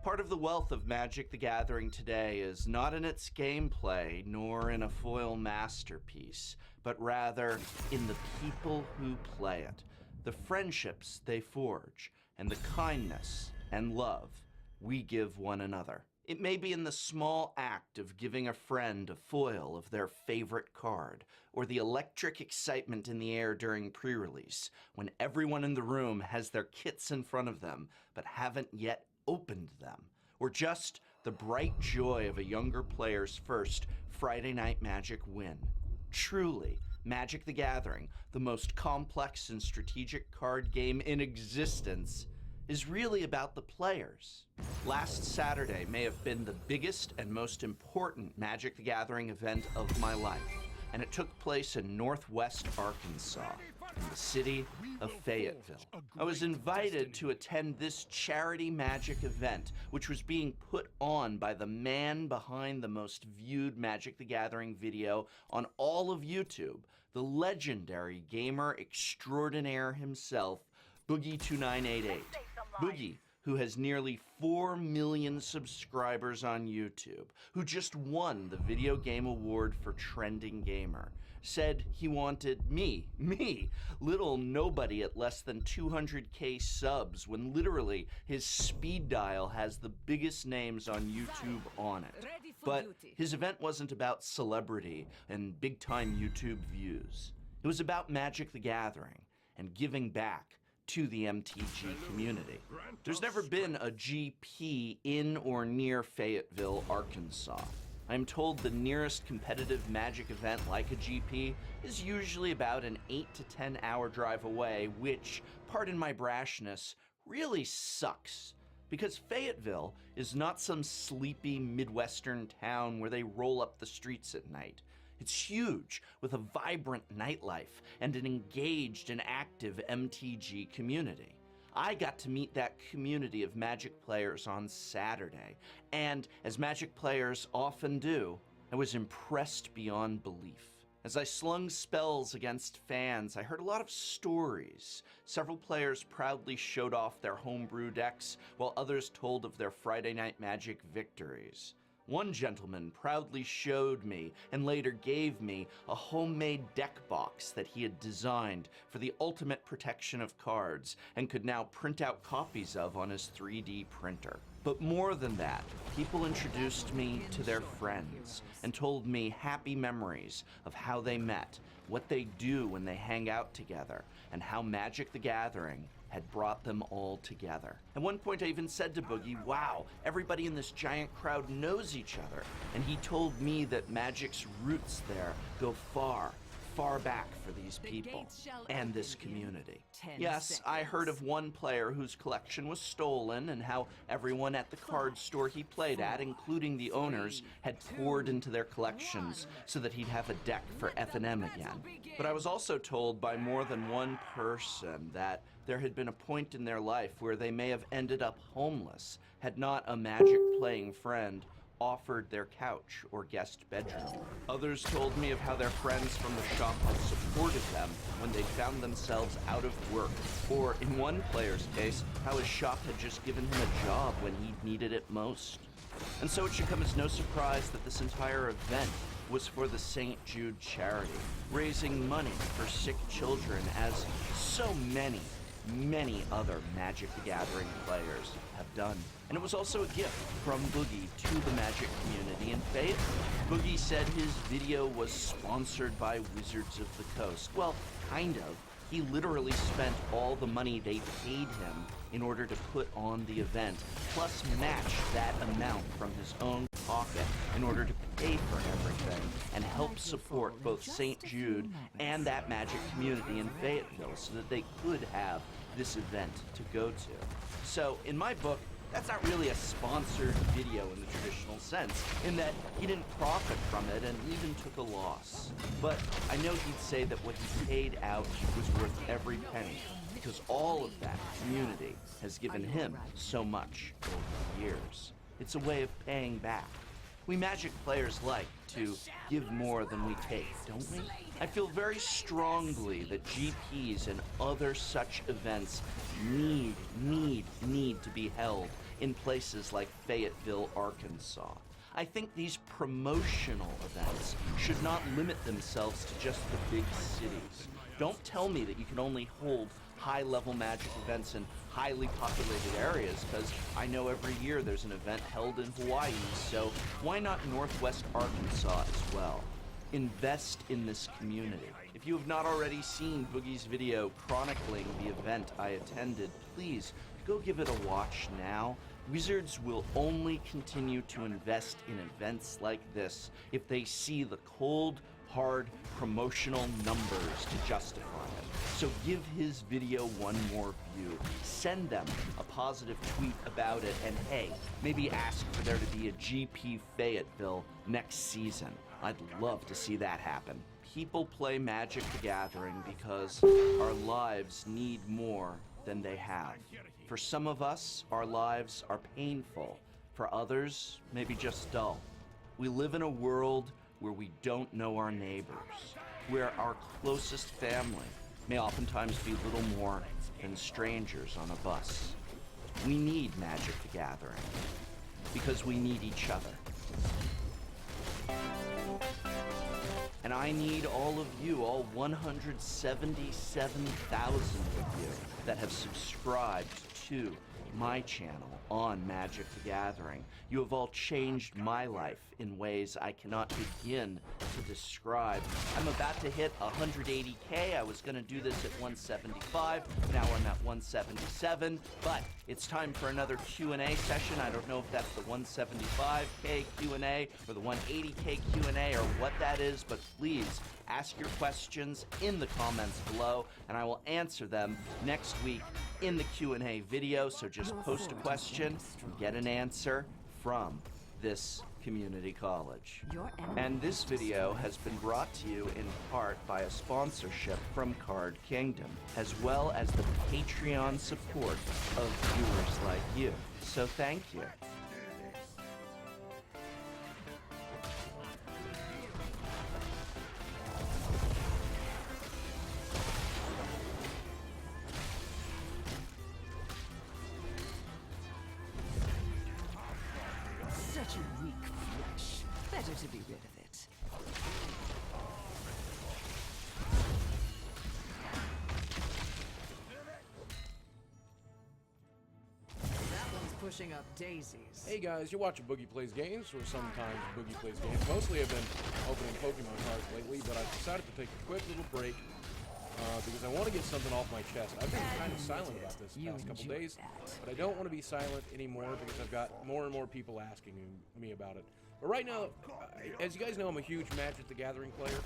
Part of the wealth of Magic the Gathering today is not in its gameplay, nor in a foil masterpiece, but rather in the people who play it, the friendships they forge, and the kindness and love we give one another. It may be in the small act of giving a friend a foil of their favorite card, or the electric excitement in the air during pre-release, when everyone in the room has their kits in front of them, but haven't yet opened them, or just the bright joy of a younger player's first Friday Night Magic win. Truly, Magic the Gathering, the most complex and strategic card game in existence, is really about the players. Last Saturday may have been the biggest and most important Magic the Gathering event of my life, and it took place in Northwest Arkansas, in the city of Fayetteville. I was invited to attend this charity Magic event, which was being put on by the man behind the most viewed Magic the Gathering video on all of YouTube, the legendary gamer extraordinaire himself, Boogie2988. Boogie, who has nearly 4 million subscribers on YouTube, who just won the Video Game Award for Trending Gamer, said he wanted me, little nobody at less than 200K subs, when literally his speed dial has the biggest names on YouTube on it. But his event wasn't about celebrity and big-time YouTube views. It was about Magic the Gathering and giving back to the MTG community. There's never been a GP in or near Fayetteville, Arkansas. I'm told the nearest competitive Magic event like a GP is usually about an 8 to 10 hour drive away, which, pardon my brashness, really sucks. Because Fayetteville is not some sleepy Midwestern town where they roll up the streets at night. It's huge, with a vibrant nightlife and an engaged and active MTG community. I got to meet that community of Magic players on Saturday, and as Magic players often do, I was impressed beyond belief. As I slung spells against fans, I heard a lot of stories. Several players proudly showed off their homebrew decks, while others told of their Friday Night Magic victories. One gentleman proudly showed me and later gave me a homemade deck box that he had designed for the ultimate protection of cards and could now print out copies of on his 3D printer. But more than that, people introduced me to their friends and told me happy memories of how they met, what they do when they hang out together, and how Magic the Gathering had brought them all together. At one point I even said to Boogie, wow, everybody in this giant crowd knows each other. And he told me that Magic's roots there go far back for these people and this community. Yes, I heard of one player whose collection was stolen and how everyone at the card store he played at, including the owners, had poured into their collections so that he'd have a deck for F&M again. But I was also told by more than one person that there had been a point in their life where they may have ended up homeless had not a Magic playing friend offered their couch or guest bedroom. Others told me of how their friends from the shop had supported them when they found themselves out of work, or in one player's case, how his shop had just given him a job when he needed it most. And so it should come as no surprise that this entire event was for the St. Jude charity, raising money for sick children, as so many other Magic the Gathering players have done. And it was also a gift from Boogie to the Magic community in Fayetteville. Boogie said his video was sponsored by Wizards of the Coast. Well, kind of. He literally spent all the money they paid him in order to put on the event, plus match that amount from his own pocket in order to pay for everything and help support both St. Jude and that Magic community in Fayetteville so that they could have this event to go to. So, in my book, that's not really a sponsored video in the traditional sense, in that he didn't profit from it and even took a loss. But I know he'd say that what he paid out was worth every penny, because all of that community has given him so much over the years. It's a way of paying back. We Magic players like to give more than we take, don't we? I feel very strongly that GPs and other such events need to be held in places like Fayetteville, Arkansas. I think these promotional events should not limit themselves to just the big cities. Don't tell me that you can only hold high-level Magic events in highly populated areas, because I know every year there's an event held in Hawaii, so why not Northwest Arkansas as well? Invest in this community. If you have not already seen Boogie's video chronicling the event I attended, please go give it a watch now. Wizards will only continue to invest in events like this if they see the cold, hard promotional numbers to justify it. So give his video one more view. Send them a positive tweet about it, and hey, maybe ask for there to be a GP Fayetteville next season. I'd love to see that happen. People play Magic the Gathering because our lives need more than they have. For some of us, our lives are painful. For others, maybe just dull. We live in a world where we don't know our neighbors, where our closest family may oftentimes be little more than strangers on a bus. We need Magic the Gathering because we need each other. And I need all of you, all 177,000 of you that have subscribed to my channel on Magic the Gathering. You have all changed my life in ways I cannot begin to describe. I'm about to hit 180K. I was going to do this at 175. Now I'm at 177. But it's time for another Q&A session. I don't know if that's the 175K Q&A or the 180K Q&A or what that is, but please ask your questions in the comments below, and I will answer them next week in the Q&A video. So just post a question and get an answer from this community college. And this video has been brought to you in part by a sponsorship from Card Kingdom, as well as the Patreon support of viewers like you. So thank you. Such a weak flesh. Better to be rid of it. That one's pushing up daisies. Hey guys, you're watching Boogie Plays Games, or sometimes Boogie Plays Games. Mostly I've been opening Pokemon cards lately, but I've decided to take a quick little break because I want to get something off my chest. I've been kind of silent about this the past couple days, but I don't want to be silent anymore because I've got more and more people asking me about it. But right now, as you guys know, I'm a huge Magic the Gathering player.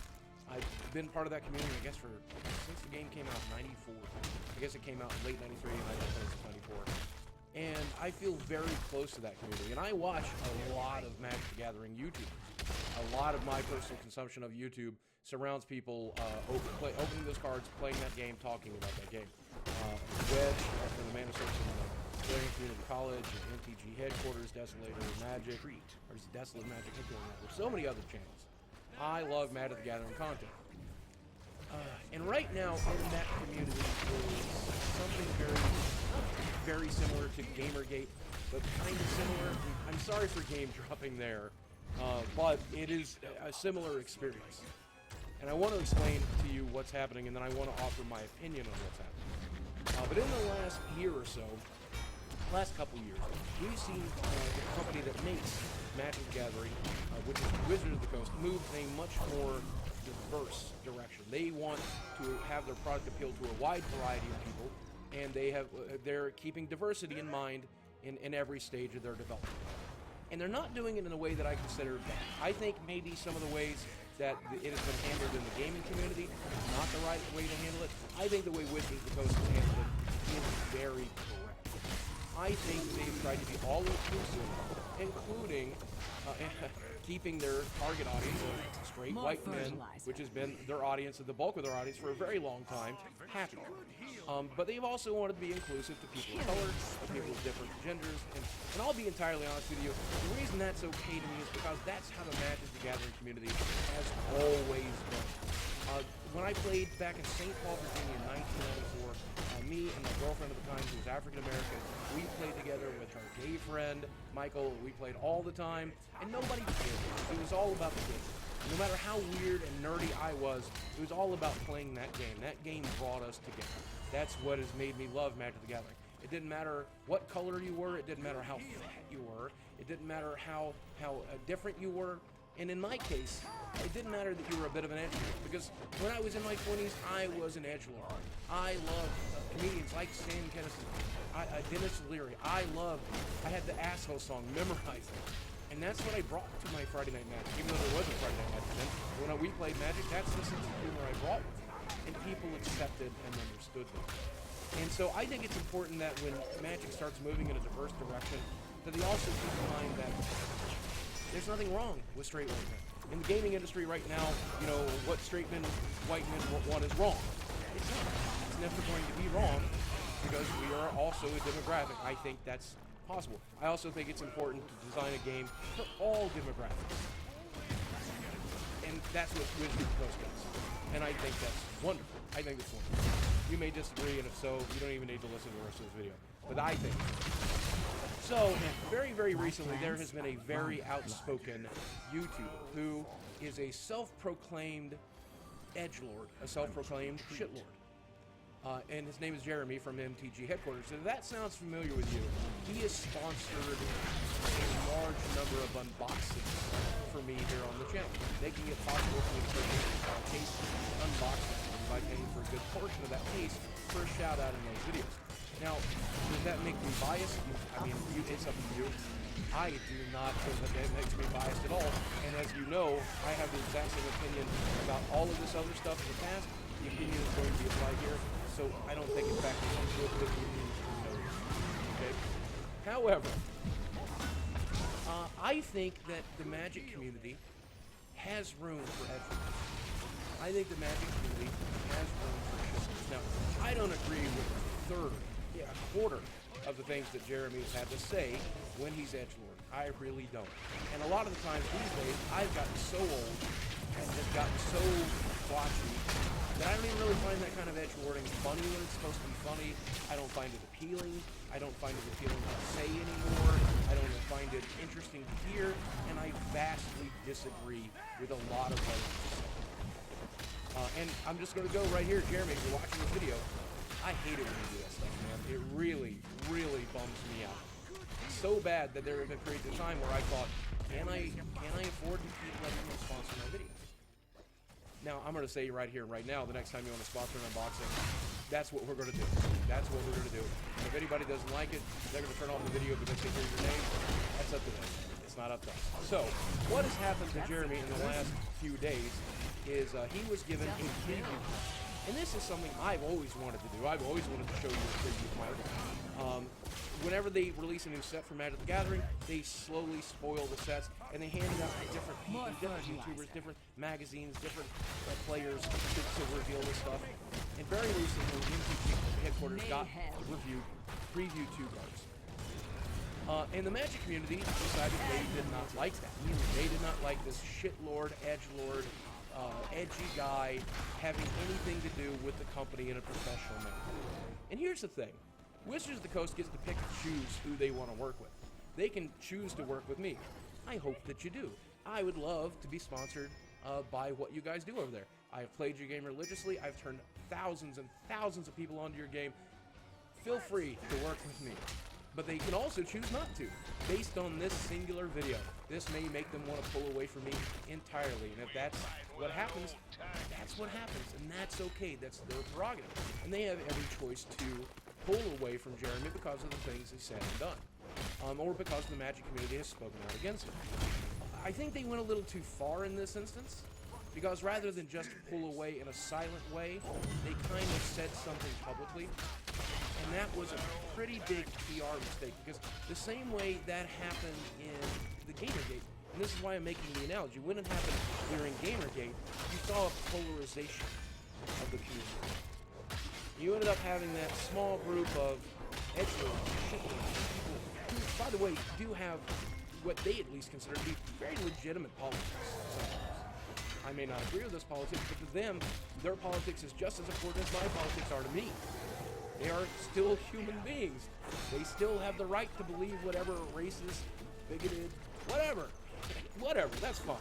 I've been part of that community, I guess, since the game came out in '94. I guess it came out in late '93 and I played since '94. And I feel very close to that community. And I watch a lot of Magic the Gathering YouTubers. A lot of my personal consumption of YouTube surrounds people opening those cards, playing that game, talking about that game. Wedge from the Man Association Community College, MTG Headquarters, Desolator Magic, or is it Desolate Magic? There's so many other channels. I love Magic the Gathering content. And right now in that community is something very similar to Gamergate, but kind of similar. I'm sorry for game dropping there, but it is a similar experience. And I want to explain to you what's happening, and then I want to offer my opinion on what's happening. But in the last year or so, last couple years, we've seen the company that makes Magic the Gathering, which is Wizards of the Coast, move in a much more diverse direction. They want to have their product appeal to a wide variety of people, and they're keeping diversity in mind in every stage of their development. And they're not doing it in a way that I consider bad. I think maybe some of the ways that it has been handled in the gaming community is not the right way to handle it. I think the way Wizards of the Coast has handled it is very correct. I think they've tried to be all-inclusive, including keeping their target audience of straight white men, which has been their audience, the bulk of their audience for a very long time, happy. But they've also wanted to be inclusive to people of color, to people of different genders, and I'll be entirely honest with you, the reason that's okay to me is because that's how the Magic the Gathering community has always been. when I played back in St. Paul, Virginia in 1994, me and my girlfriend at the time, who was African American, we played together with her gay friend, Michael. We played all the time, and nobody cared. It was all about the game. No matter how weird and nerdy I was, it was all about playing that game. That game brought us together. That's what has made me love Magic the Gathering. It didn't matter what color you were. It didn't matter how fat you were. It didn't matter how different you were. And in my case, it didn't matter that you were a bit of an edgelord, because when I was in my 20s, I was an edgelord. I loved comedians like Sam Kinison, Dennis Leary. I had the Asshole song memorized. And that's what I brought to my Friday Night Magic, even though there wasn't Friday Night Magic then. When we played Magic, that's the sense of humor I brought with me. And people accepted and understood me. And so I think it's important that when Magic starts moving in a diverse direction, that they also keep in mind that there's nothing wrong with straight white men. In the gaming industry right now, what straight men, white men want is wrong. It's not. It's never going to be wrong, because we are also a demographic. I think that's possible. I also think it's important to design a game for all demographics. And that's what Wizards of the Coast does. And I think that's wonderful. I think it's wonderful. You may disagree, and if so, you don't even need to listen to the rest of this video. But I think so. Very, very recently, there has been a very outspoken YouTuber who is a self-proclaimed edgelord, a self-proclaimed shitlord. And his name is Jeremy from MTG headquarters. And if that sounds familiar with you, he has sponsored a large number of unboxings for me here on the channel, making it possible for me to purchase case unboxings by paying for a good portion of that case for a shout out in those videos. Now, does that make me biased? It's up to you. I do not think that makes me biased at all. And as you know, I have the exact same opinion about all of this other stuff in the past. The opinion is going to be applied here. So I don't think it factors into it with the okay? However, I think that the Magic community has room for edgelords. I think the Magic community has room for shitlords. Now, I don't agree with a quarter of the things that Jeremy's had to say when he's edgelord. I really don't. And a lot of the times these days, I've gotten so old and have gotten so blotchy that I don't even really find that kind of edgelording funny when it's supposed to be funny. I don't find it appealing. I don't find it appealing to say anymore. I don't find it interesting to hear, and I vastly disagree with a lot of what it's saying. And I'm just going to go right here, Jeremy, if you're watching this video, I hate it when you do that stuff, man. It really, really bums me out. So bad that there have been periods of time where I thought, can I afford to keep letting them sponsor my videos? Now, I'm going to say right here, right now, the next time you want to sponsor an unboxing, that's what we're going to do. That's what we're going to do. And if anybody doesn't like it, they're going to turn off the video because they hear your name. That's up to them. It's not up to us. So, what has happened to Jeremy in the last few days is he was given a preview. And this is something I've always wanted to do. I've always wanted to show you a preview of my game. Whenever they release a new set for Magic the Gathering, they slowly spoil the sets, and they hand it out to different people, different YouTubers, different magazines, different players to reveal this stuff. And very recently, MTG headquarters got preview 2 cards. And the Magic community decided they did not like that. They did not like this shitlord, edgelord, edgy guy having anything to do with the company in a professional manner. And here's the thing. Wizards of the Coast gets to pick and choose who they want to work with. They can choose to work with me. I hope that you do. I would love to be sponsored by what you guys do over there. I've played your game religiously. I've turned thousands and thousands of people onto your game. Feel free to work with me. But they can also choose not to. Based on this singular video, this may make them want to pull away from me entirely. And if that's what happens, that's what happens. And that's okay. That's their prerogative. And they have every choice to pull away from Jeremy because of the things he said and done. Or because the Magic community has spoken out against him. I think they went a little too far in this instance. Because rather than just pull away in a silent way, they kind of said something publicly. And that was a pretty big PR mistake, because the same way that happened in the Gamergate, and this is why I'm making the analogy, when it happened during Gamergate, you saw a polarization of the community. You ended up having that small group of edgelords, people who, by the way, do have what they at least consider to be very legitimate politics sometimes. I may not agree with this politics, but to them, their politics is just as important as my politics are to me. They are still human beings. They still have the right to believe whatever racist, bigoted, whatever, that's fine.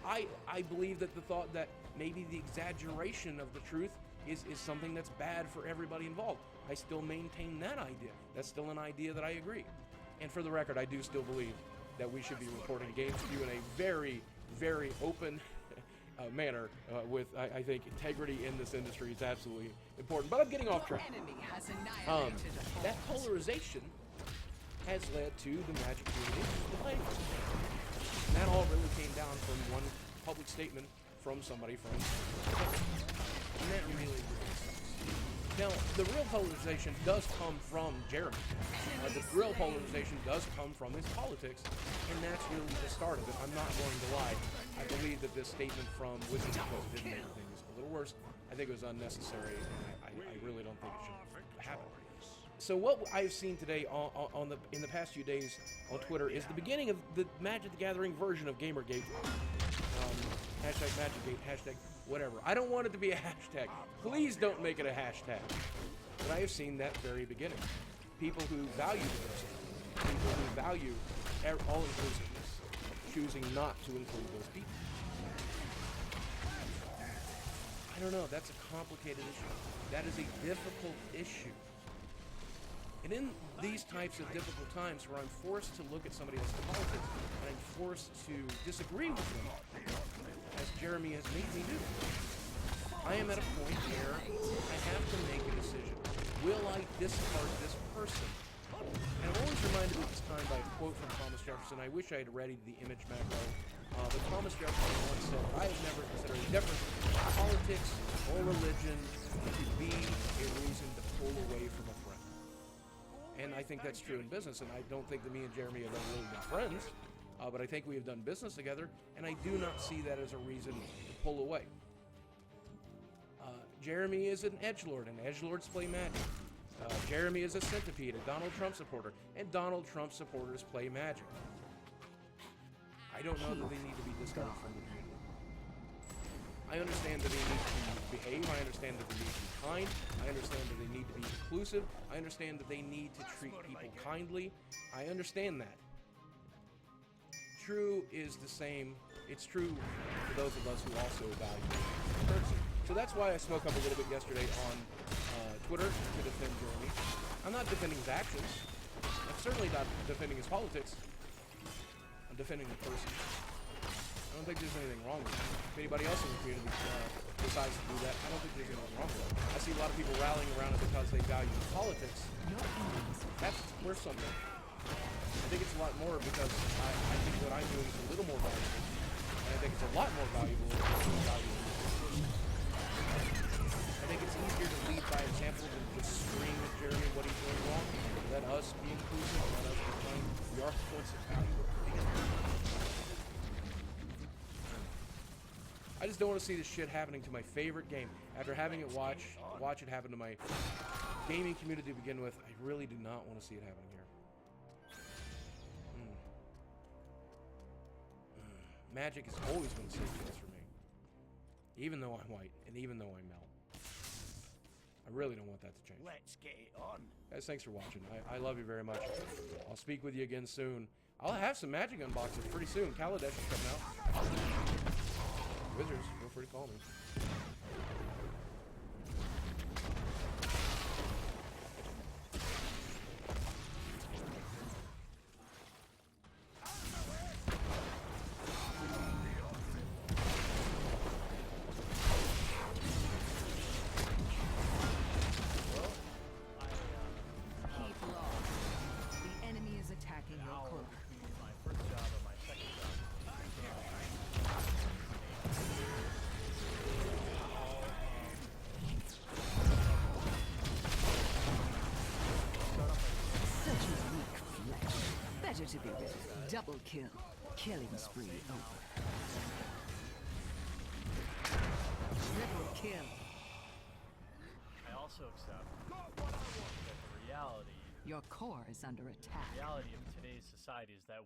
I believe that the thought that maybe the exaggeration of the truth is something that's bad for everybody involved. I still maintain that idea. That's still an idea that I agree. And for the record, I do still believe that we should be reporting games to you in a very, very open manner with, I think, integrity in this industry is absolutely important. But I'm getting off track. That polarization has led to the Magic community dividing. And that all really came down from one public statement from somebody from... And that really sucks. Now, the real polarization does come from Jeremy. The real polarization does come from his politics, and that's really the start of it. I'm not going to lie. I believe that this statement from Wizards of the Coast did make things a little worse. I think it was unnecessary, and I really don't think it should happen. So what I've seen today in the past few days on Twitter is the beginning of the Magic the Gathering version of Gamergate. Hashtag MagicGate, hashtag whatever. I don't want it to be a hashtag. Please don't make it a hashtag. But I have seen that very beginning. People who value diversity, people who value all inclusiveness, choosing not to include those people. I don't know, that's a complicated issue. That is a difficult issue. And in these types of difficult times where I'm forced to look at somebody else's politics and I'm forced to disagree with them, as Jeremy has made me do, I am at a point where I have to make a decision. Will I discard this person? And I'm always reminded at this time by a quote from Thomas Jefferson. I wish I had readied the image macro. But Thomas Jefferson once said, I have never considered a difference in politics or religion to be a reason to pull away from a friend. And I think that's true in business, and I don't think that me and Jeremy have ever really been friends, but I think we have done business together, and I do not see that as a reason to pull away. Jeremy is an edgelord, and edgelords play Magic. Jeremy is a centipede, a Donald Trump supporter, and Donald Trump supporters play Magic. I don't know that they need to be discarded from the community. I understand that they need to behave. I understand that they need to be kind. I understand that they need to be inclusive. I understand that they need to treat people kindly. I understand that. True is the same. It's true for those of us who also value courtesy. So that's why I spoke up a little bit yesterday on Twitter to defend Jeremy. I'm not defending his actions. I'm certainly not defending his politics. I'm defending the person. I don't think there's anything wrong with it. If anybody else in the community decides to do that, I don't think there's anything wrong with it. I see a lot of people rallying around it because they value politics. That's worth something. I think it's a lot more because I think what I'm doing is a little more valuable. And I think it's a lot more valuable than valuable. I think it's easier to lead by example than just scream at Jeremy what he's doing wrong. Let us be inclusive, let us be kind. We are points of value. I just don't want to see this shit happening to my favorite game. After having it watch it happen to my gaming community to begin with, I really do not want to see it happening here. Magic has always been a safe place for me. Even though I'm white, and even though I'm male. I really don't want that to change. Let's get it on. Guys, thanks for watching. I love you very much. I'll speak with you again soon. I'll have some Magic unboxings pretty soon. Kaladesh is coming out. Wizards, feel free to call me. To be ready. Double kill. Killing spree over. Triple kill. I also accept that the reality. Your core is under attack. The reality of today's society is that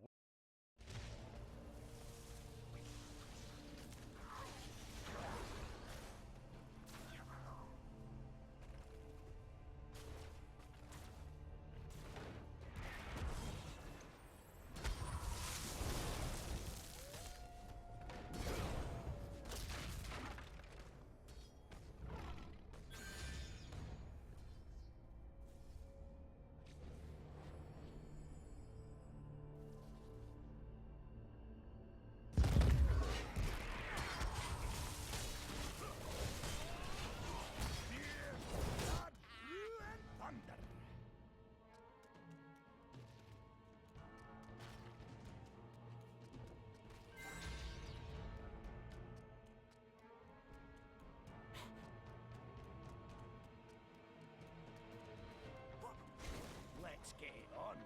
get on.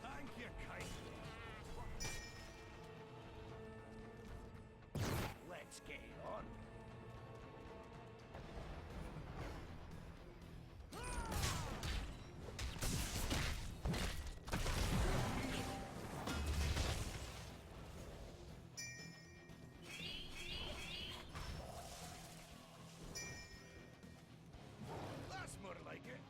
Thank you kindly. Let's get on. That's more like it.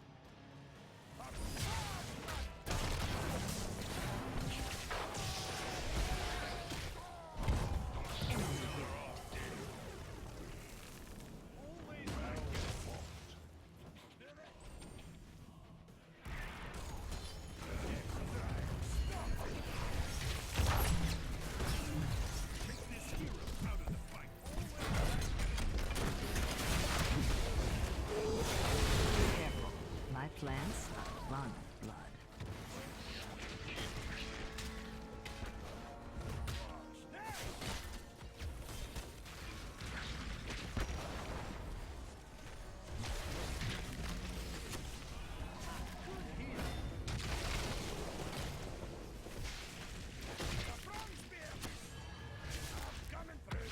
Always back and forth. Take this hero out of the fight. Careful. My plants run blood. Coming through.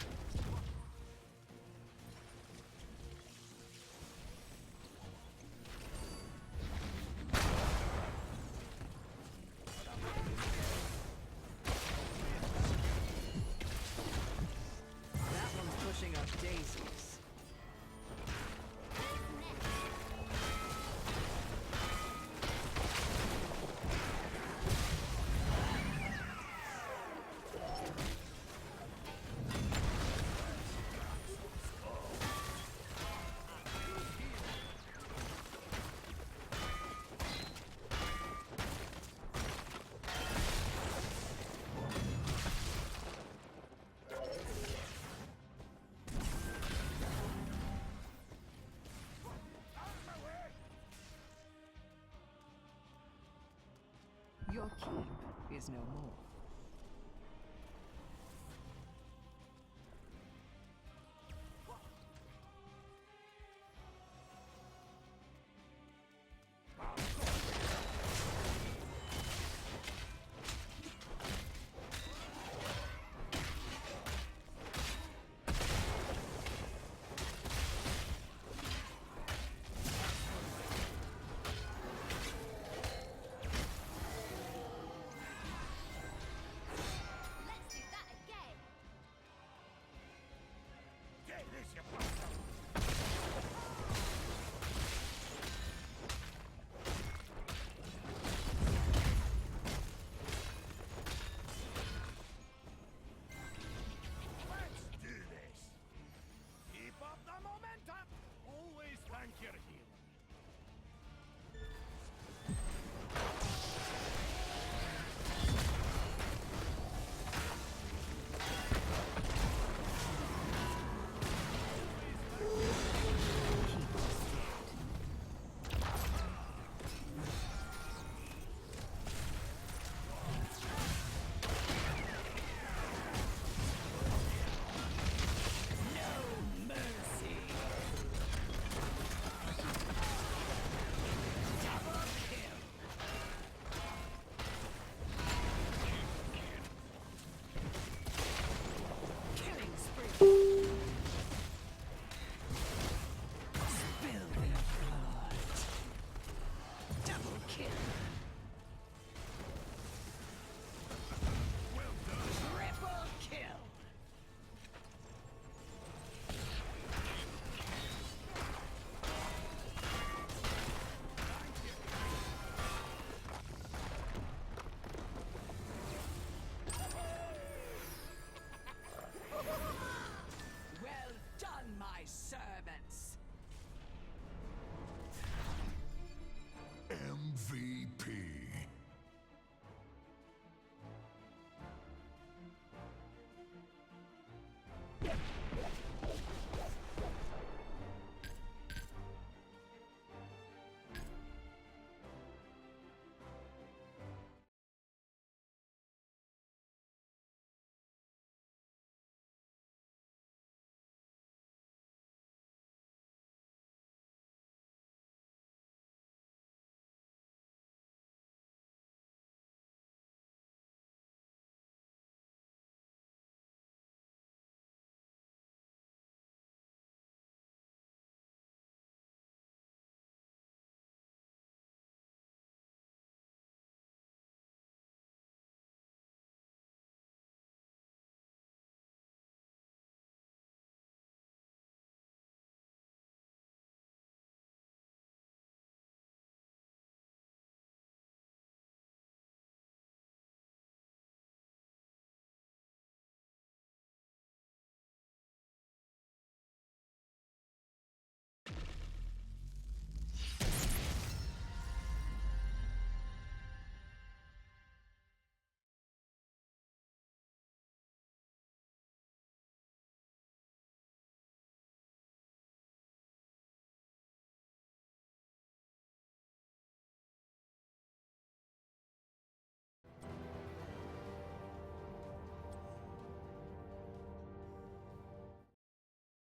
That one's pushing up daisies. Your keep is no more.